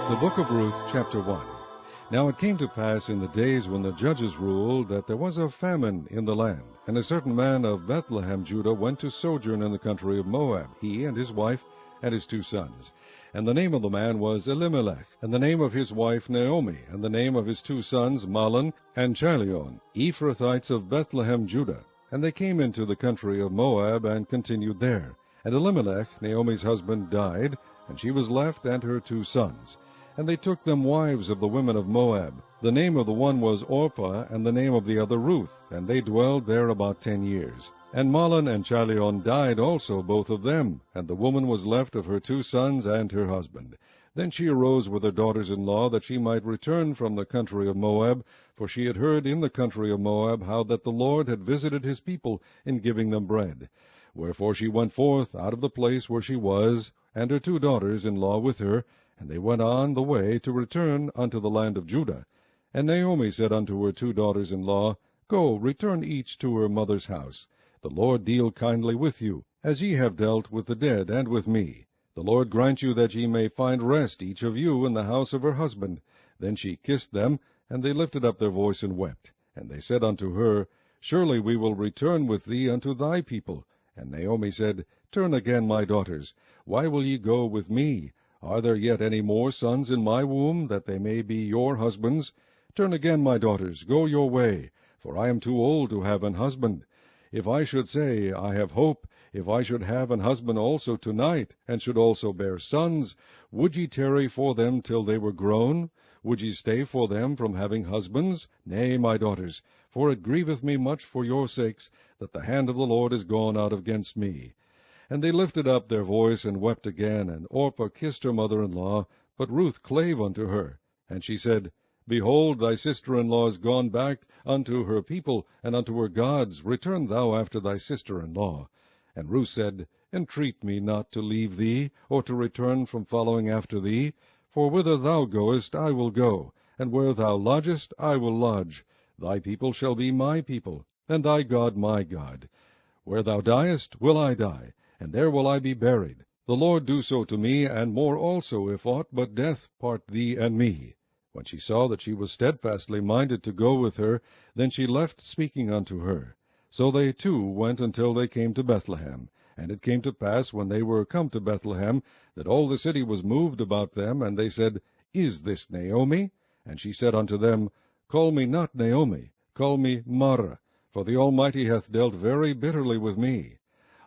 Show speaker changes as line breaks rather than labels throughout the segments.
The book of Ruth, chapter 1. Now it came to pass in the days when the judges ruled that there was a famine in the land, and a certain man of Bethlehem, Judah, went to sojourn in the country of Moab, he and his wife and his 2 sons. And the name of the man was Elimelech, and the name of his wife Naomi, and the name of his 2 sons Mahlon and Chilion, Ephrathites of Bethlehem, Judah. And they came into the country of Moab, and continued there. And Elimelech, Naomi's husband, died, and she was left and her 2 sons. And they took them wives of the women of Moab. The name of the one was Orpah, and the name of the other Ruth, and they dwelled there about 10 years. And Mahlon and Chilion died also, both of them, and the woman was left of her 2 sons and her husband. Then she arose with her daughters-in-law, that she might return from the country of Moab, for she had heard in the country of Moab how that the Lord had visited his people in giving them bread. Wherefore she went forth out of the place where she was, and her 2 daughters-in-law with her, and they went on the way to return unto the land of Judah. And Naomi said unto her 2 daughters-in-law, Go, return each to her mother's house. The Lord deal kindly with you, as ye have dealt with the dead and with me. The Lord grant you that ye may find rest, each of you, in the house of her husband. Then she kissed them, and they lifted up their voice and wept. And they said unto her, Surely we will return with thee unto thy people. And Naomi said, Turn again, my daughters. Why will ye go with me? Are there yet any more sons in my womb, that they may be your husbands? Turn again, my daughters, go your way, for I am too old to have an husband. If I should say, I have hope, if I should have an husband also tonight, and should also bear sons, would ye tarry for them till they were grown? Would ye stay for them from having husbands? Nay, my daughters, for it grieveth me much for your sakes, that the hand of the Lord is gone out against me. And they lifted up their voice and wept again, and Orpah kissed her mother-in-law, but Ruth clave unto her. And she said, Behold, thy sister-in-law is gone back unto her people, and unto her gods. Return thou after thy sister-in-law. And Ruth said, Entreat me not to leave thee, or to return from following after thee. For whither thou goest I will go, and where thou lodgest I will lodge. Thy people shall be my people, and thy God my God. Where thou diest will I die, and there will I be buried. The Lord do so to me, and more also, if aught but death part thee and me. When she saw that she was steadfastly minded to go with her, then she left speaking unto her. So they 2 went until they came to Bethlehem. And it came to pass, when they were come to Bethlehem, that all the city was moved about them, and they said, Is this Naomi? And she said unto them, Call me not Naomi, call me Mara, for the Almighty hath dealt very bitterly with me.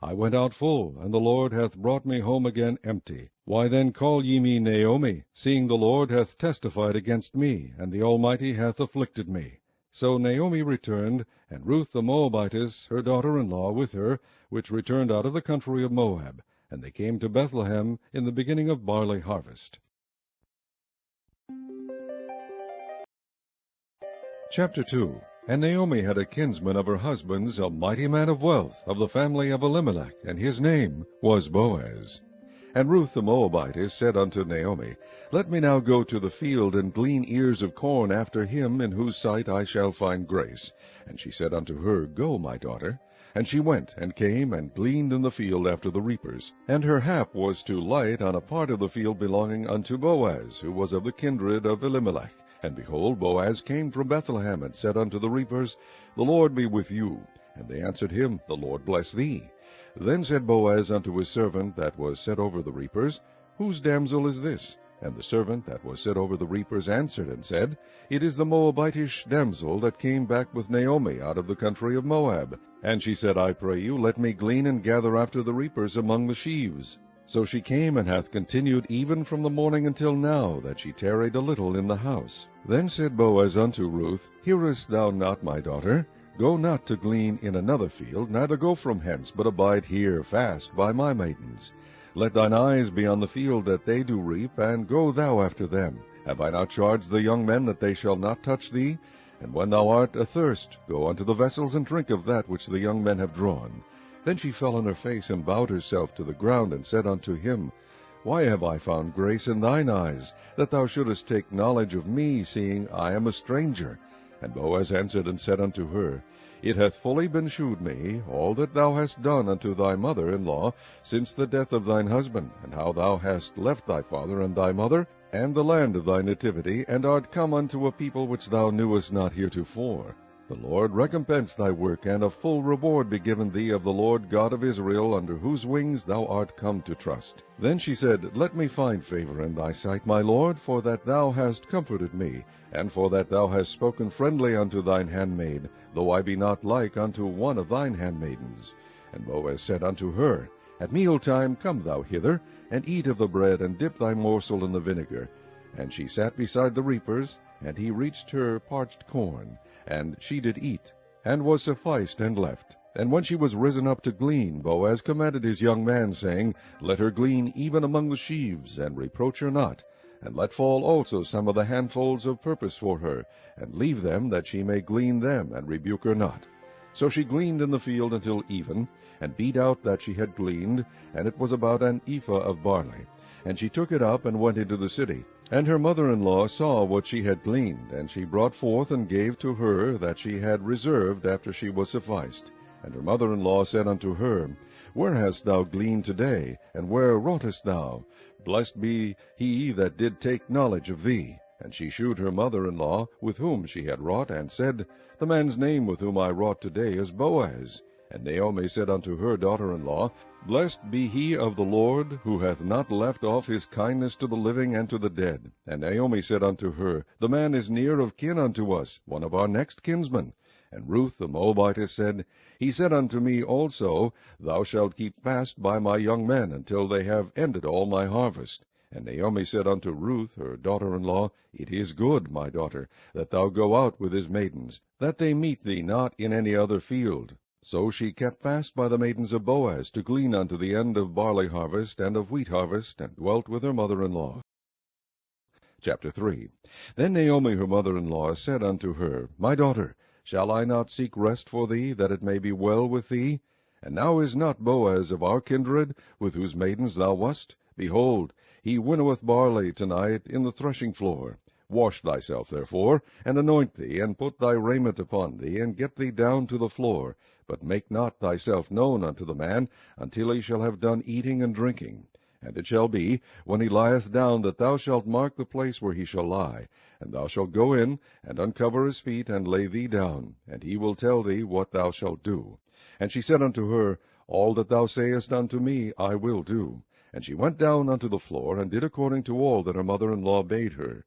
I went out full, and the Lord hath brought me home again empty. Why then call ye me Naomi, seeing the Lord hath testified against me, and the Almighty hath afflicted me? So Naomi returned, and Ruth the Moabitess, her daughter-in-law, with her, which returned out of the country of Moab. And they came to Bethlehem in the beginning of barley harvest. Chapter 2. And Naomi had a kinsman of her husband's, a mighty man of wealth, of the family of Elimelech, and his name was Boaz. And Ruth the Moabitess said unto Naomi, Let me now go to the field, and glean ears of corn after him, in whose sight I shall find grace. And she said unto her, Go, my daughter. And she went, and came, and gleaned in the field after the reapers. And her hap was to light on a part of the field belonging unto Boaz, who was of the kindred of Elimelech. And behold, Boaz came from Bethlehem, and said unto the reapers, The Lord be with you. And they answered him, The Lord bless thee. Then said Boaz unto his servant that was set over the reapers, Whose damsel is this? And the servant that was set over the reapers answered and said, It is the Moabitish damsel that came back with Naomi out of the country of Moab. And she said, I pray you, let me glean and gather after the reapers among the sheaves. So she came, and hath continued even from the morning until now, that she tarried a little in the house. Then said Boaz unto Ruth, Hearest thou not, my daughter? Go not to glean in another field, neither go from hence, but abide here fast by my maidens. Let thine eyes be on the field that they do reap, and go thou after them. Have I not charged the young men that they shall not touch thee? And when thou art athirst, go unto the vessels, and drink of that which the young men have drawn. Then she fell on her face, and bowed herself to the ground, and said unto him, Why have I found grace in thine eyes, that thou shouldest take knowledge of me, seeing I am a stranger? And Boaz answered and said unto her, It hath fully been shewed me, all that thou hast done unto thy mother-in-law, since the death of thine husband, and how thou hast left thy father and thy mother, and the land of thy nativity, and art come unto a people which thou knewest not heretofore. The Lord recompense thy work, and a full reward be given thee of the Lord God of Israel, under whose wings thou art come to trust. Then she said, Let me find favor in thy sight, my Lord, for that thou hast comforted me, and for that thou hast spoken friendly unto thine handmaid, though I be not like unto one of thine handmaidens. And Boaz said unto her, At mealtime come thou hither, and eat of the bread, and dip thy morsel in the vinegar. And she sat beside the reapers, and he reached her parched corn, and she did eat, and was sufficed, and left. And when she was risen up to glean, Boaz commanded his young man, saying, Let her glean even among the sheaves, and reproach her not, and let fall also some of the handfuls of purpose for her, and leave them, that she may glean them, and rebuke her not. So she gleaned in the field until even, and beat out that she had gleaned, and it was about an ephah of barley. And she took it up, and went into the city. And her mother-in-law saw what she had gleaned, and she brought forth and gave to her that she had reserved after she was sufficed. And her mother-in-law said unto her, Where hast thou gleaned today, and where wroughtest thou? Blessed be he that did take knowledge of thee. And she shewed her mother-in-law with whom she had wrought, and said, The man's name with whom I wrought today is Boaz. And Naomi said unto her daughter-in-law, Blessed be he of the Lord, who hath not left off his kindness to the living and to the dead. And Naomi said unto her, The man is near of kin unto us, one of our next kinsmen. And Ruth the Moabitess said, He said unto me also, Thou shalt keep fast by my young men, until they have ended all my harvest. And Naomi said unto Ruth her daughter-in-law, It is good, my daughter, that thou go out with his maidens, that they meet thee not in any other field. So she kept fast by the maidens of Boaz, to glean unto the end of barley harvest and of wheat harvest, and dwelt with her mother-in-law. Chapter 3. Then Naomi her mother-in-law said unto her, My daughter, shall I not seek rest for thee, that it may be well with thee? And now is not Boaz of our kindred, with whose maidens thou wast? Behold, he winnoweth barley tonight in the threshing floor. Wash thyself, therefore, and anoint thee, and put thy raiment upon thee, and get thee down to the floor. But make not thyself known unto the man, until he shall have done eating and drinking. And it shall be, when he lieth down, that thou shalt mark the place where he shall lie. And thou shalt go in, and uncover his feet, and lay thee down, and he will tell thee what thou shalt do. And she said unto her, All that thou sayest unto me I will do. And she went down unto the floor, and did according to all that her mother-in-law bade her.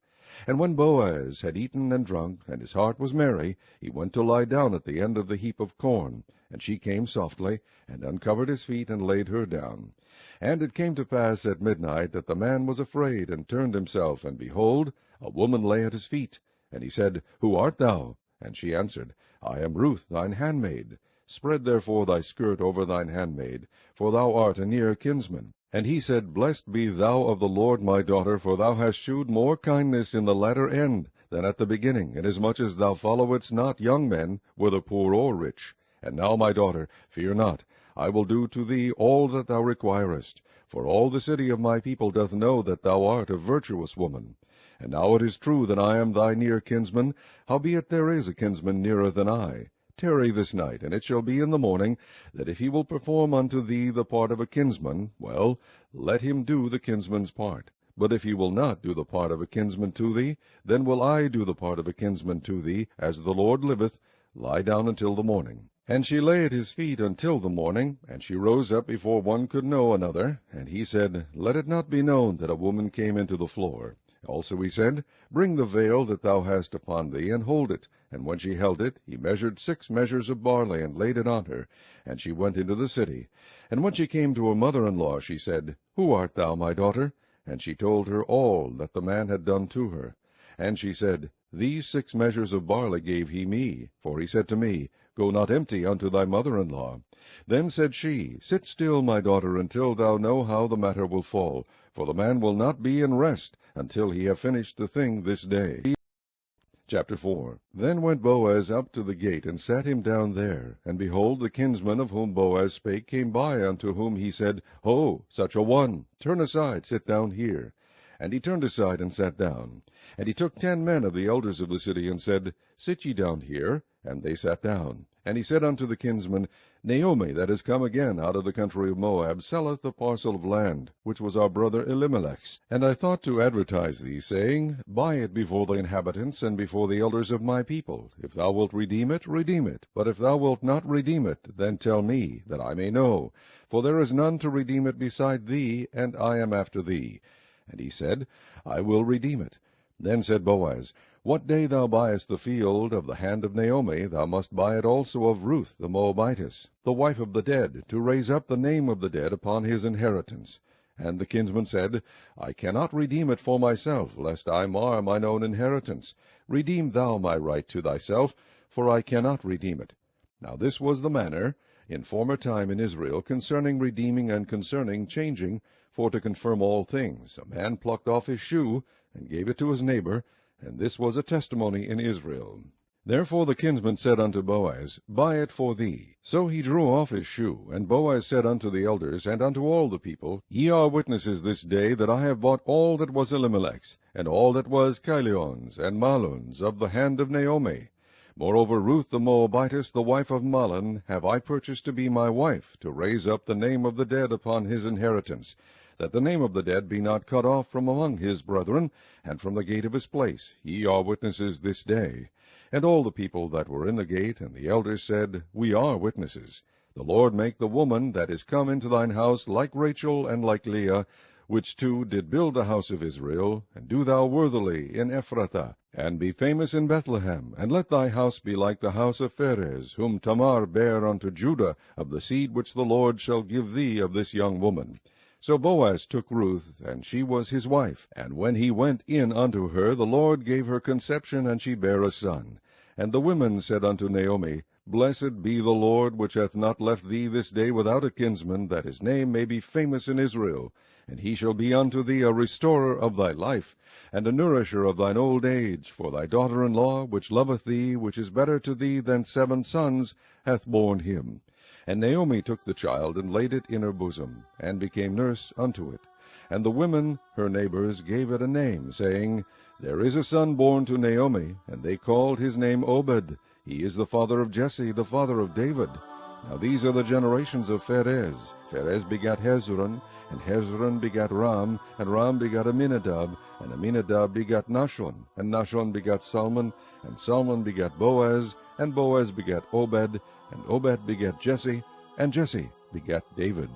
And when Boaz had eaten and drunk, and his heart was merry, he went to lie down at the end of the heap of corn. And she came softly, and uncovered his feet, and laid her down. And it came to pass at midnight, that the man was afraid, and turned himself, and behold, a woman lay at his feet. And he said, Who art thou? And she answered, I am Ruth thine handmaid. Spread therefore thy skirt over thine handmaid, for thou art a near kinsman. And he said, Blessed be thou of the Lord, my daughter, for thou hast shewed more kindness in the latter end than at the beginning, inasmuch as thou followedst not young men, whether poor or rich. And now, my daughter, fear not, I will do to thee all that thou requirest. For all the city of my people doth know that thou art a virtuous woman. And now it is true that I am thy near kinsman, howbeit there is a kinsman nearer than I. Tarry this night, and it shall be in the morning, that if he will perform unto thee the part of a kinsman, well, let him do the kinsman's part. But if he will not do the part of a kinsman to thee, then will I do the part of a kinsman to thee, as the Lord liveth. Lie down until the morning. And she lay at his feet until the morning, and she rose up before one could know another. And he said, Let it not be known that a woman came into the floor. Also he said, Bring the veil that thou hast upon thee, and hold it. And when she held it, he measured 6 measures of barley, and laid it on her. And she went into the city. And when she came to her mother-in-law, she said, Who art thou, my daughter? And she told her all that the man had done to her. And she said, These 6 measures of barley gave he me, for he said to me, Go not empty unto thy mother-in-law. Then said she, Sit still, my daughter, until thou know how the matter will fall, for the man will not be in rest until he have finished the thing this day. Chapter 4. Then went Boaz up to the gate, and sat him down there. And behold, the kinsman of whom Boaz spake came by, unto whom he said, Ho, such a one, turn aside, sit down here. And he turned aside, and sat down. And he took 10 men of the elders of the city, and said, Sit ye down here. And they sat down. And he said unto the kinsman, Naomi, that is come again out of the country of Moab, selleth a parcel of land, which was our brother Elimelech's. And I thought to advertise thee, saying, Buy it before the inhabitants, and before the elders of my people. If thou wilt redeem it, redeem it. But if thou wilt not redeem it, then tell me, that I may know. For there is none to redeem it beside thee, and I am after thee. And he said, I will redeem it. Then said Boaz, What day thou buyest the field of the hand of Naomi, thou must buy it also of Ruth the Moabitess, the wife of the dead, to raise up the name of the dead upon his inheritance. And the kinsman said, I cannot redeem it for myself, lest I mar mine own inheritance. Redeem thou my right to thyself, for I cannot redeem it. Now this was the manner in former time in Israel concerning redeeming and concerning changing, for to confirm all things. A man plucked off his shoe, and gave it to his neighbor, and this was a testimony in Israel. Therefore the kinsman said unto Boaz, Buy it for thee. So he drew off his shoe, and Boaz said unto the elders, and unto all the people, Ye are witnesses this day that I have bought all that was Elimelech's, and all that was Chilion's and Mahlon's, of the hand of Naomi. Moreover Ruth the Moabitess, the wife of Mahlon, have I purchased to be my wife, to raise up the name of the dead upon his inheritance, that the name of the dead be not cut off from among his brethren, and from the gate of his place. Ye are witnesses this day. And all the people that were in the gate, and the elders said, We are witnesses. The Lord make the woman that is come into thine house like Rachel and like Leah, which two did build the house of Israel, and do thou worthily in Ephrathah, and be famous in Bethlehem, and let thy house be like the house of Pharez, whom Tamar bare unto Judah, of the seed which the Lord shall give thee of this young woman. So Boaz took Ruth, and she was his wife. And when he went in unto her, the Lord gave her conception, and she bare a son. And the women said unto Naomi, Blessed be the Lord, which hath not left thee this day without a kinsman, that his name may be famous in Israel. And he shall be unto thee a restorer of thy life, and a nourisher of thine old age. For thy daughter-in-law, which loveth thee, which is better to thee than 7 sons, hath borne him. And Naomi took the child, and laid it in her bosom, and became nurse unto it. And the women, her neighbors, gave it a name, saying, There is a son born to Naomi, and they called his name Obed. He is the father of Jesse, the father of David. Now these are the generations of Pharez. Pharez begat Hezron, and Hezron begat Ram, and Ram begat Aminadab, and Aminadab begat Nahshon, and Nahshon begat Salmon, and Salmon begat Boaz, and Boaz begat Obed, and Obed begat Jesse, and Jesse begat David.